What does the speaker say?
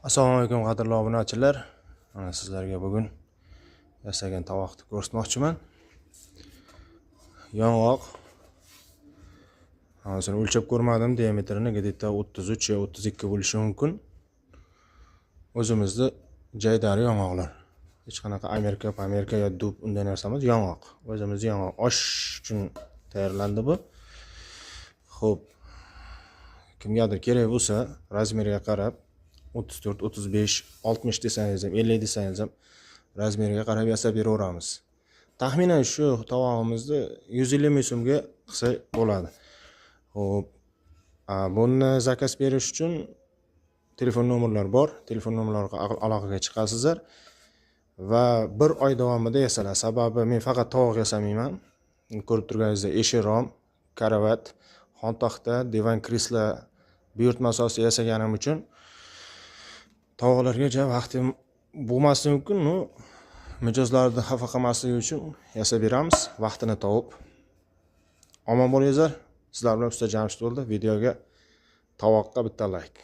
Assalomu alaykum qadrli obunachilar. Mana sizlarga bugun yasagan tovoqni ko'rsatmoqchiman. Yong'oq. Hozir o'lchab ko'rmadim, diametrini где-то 33 yo 32 bo'lishi mumkin. O'zimizda jaydari yong'oqlar. Hech qanaqa Amerika yo dub unday narsa emas, yong'oq. O'zimizda yong'oq osh uchun tayyorlandi bu. Xo'p. Kimgadir kerak bo'lsa, razmeriga qarab 34, 35, 60 desangiz ham, 50 desangiz ham razmeriga qarab yasab beraveramiz. Taxminan shu tovog'imizni 150 ming so'mga qilsa bo'ladi. Xo'p, buni zakaz berish uchun telefon nomerlari bor. Telefon nomerlariga aloqaga chiqasizlar va 1 oy davomida yasaladi. Sababi men faqat tovoq yasamayman. Ko'rib turganingizdek, eshik rom, karavat, xontaxta, divan, kreslo, buyurtma asosida yasaganim uchun tovoqlarga vaqtim bo'lmasligi mumkin. Mijozlarni xafa qilmasligi uchun yasab beramiz, vaqtini topib. Omon bo'linglar. Sizlar bilan Usta Jamshid bo'ldi. Videoga tovoqqa bitta like.